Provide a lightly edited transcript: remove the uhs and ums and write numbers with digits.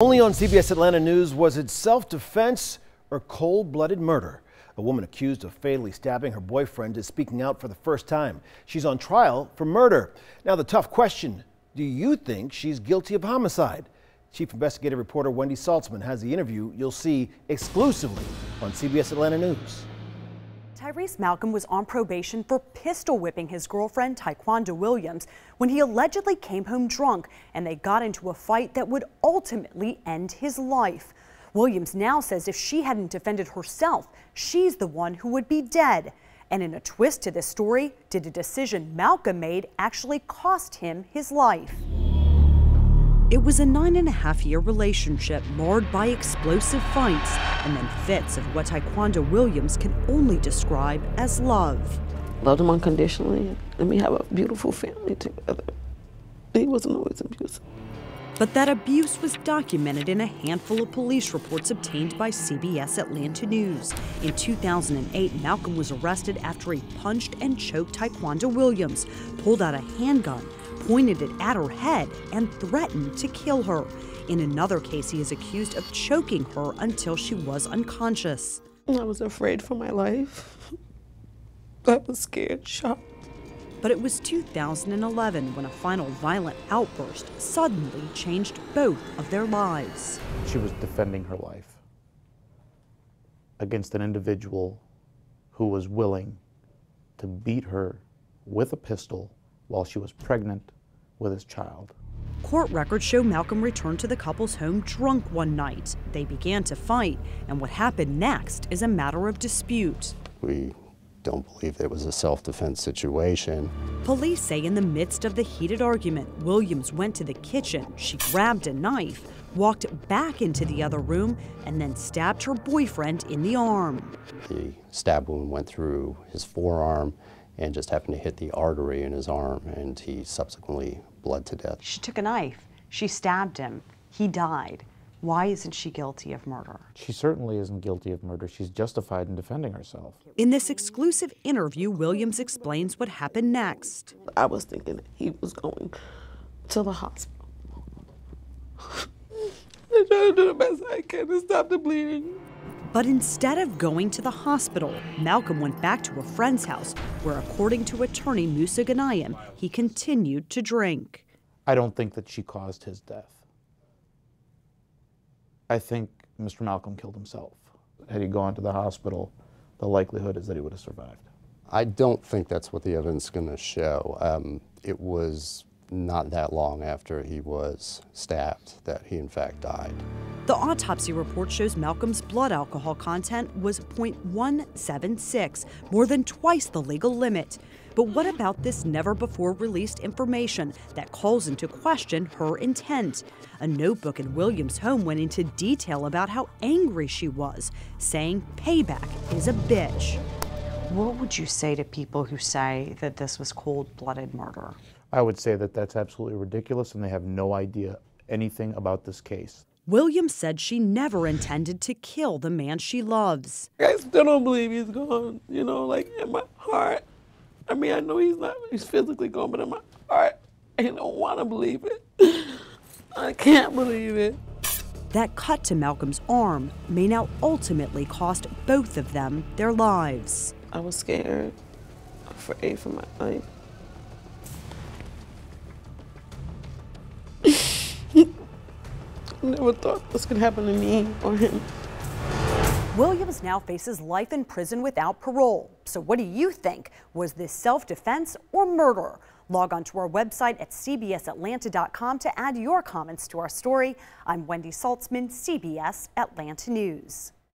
Only on CBS Atlanta News, was it self-defense or cold-blooded murder? A woman accused of fatally stabbing her boyfriend is speaking out for the first time. She's on trial for murder. Now the tough question, do you think she's guilty of homicide? Chief Investigative Reporter Wendy Saltzman has the interview you'll see exclusively on CBS Atlanta News. Tyrese Malcolm was on probation for pistol whipping his girlfriend Taekwonda Williams when he allegedly came home drunk and they got into a fight that would ultimately end his life. Williams now says if she hadn't defended herself, she's the one who would be dead. And in a twist to this story, did a decision Malcolm made actually cost him his life? It was a 9.5-year relationship marred by explosive fights and then fits of what Taekwonda Williams can only describe as love. Loved him unconditionally, and we have a beautiful family together. He wasn't always abusive. But that abuse was documented in a handful of police reports obtained by CBS Atlanta News. In 2008, Malcolm was arrested after he punched and choked Taekwonda Williams, pulled out a handgun, pointed it at her head, and threatened to kill her. In another case, he is accused of choking her until she was unconscious. I was afraid for my life. I was scared, shocked. But it was 2011 when a final violent outburst suddenly changed both of their lives. She was defending her life against an individual who was willing to beat her with a pistol while she was pregnant with his child. Court records show Malcolm returned to the couple's home drunk one night. They began to fight, and what happened next is a matter of dispute. We don't believe it was a self-defense situation. Police say in the midst of the heated argument, Williams went to the kitchen. She grabbed a knife, walked back into the other room, and then stabbed her boyfriend in the arm. The stab wound went through his forearm and just happened to hit the artery in his arm, and he subsequently bled to death. She took a knife. She stabbed him. He died. Why isn't she guilty of murder? She certainly isn't guilty of murder. She's justified in defending herself. In this exclusive interview, Williams explains what happened next. I was thinking that he was going to the hospital. I try to do the best I can to stop the bleeding. But instead of going to the hospital, Malcolm went back to a friend's house where, according to attorney Musa Ghanayem, he continued to drink. I don't think that she caused his death. I think Mr. Malcolm killed himself. Had he gone to the hospital, the likelihood is that he would have survived. I don't think that's what the evidence is going to show. It was not that long after he was stabbed that he in fact died. The autopsy report shows Malcolm's blood alcohol content was 0.176, more than twice the legal limit. But what about this never-before-released information that calls into question her intent? A notebook in Williams' home went into detail about how angry she was, saying payback is a bitch. What would you say to people who say that this was cold-blooded murder? I would say that that's absolutely ridiculous, and they have no idea anything about this case. Williams said she never intended to kill the man she loves. I still don't believe he's gone, you know, like in my heart. I mean, I know he's physically gone, but in my heart, I don't want to believe it. I can't believe it. That cut to Malcolm's arm may now ultimately cost both of them their lives. I was scared, afraid for my life. I never thought this could happen to me or him. Williams now faces life in prison without parole. So what do you think? Was this self-defense or murder? Log on to our website at cbsatlanta.com to add your comments to our story. I'm Wendy Saltzman, CBS Atlanta News.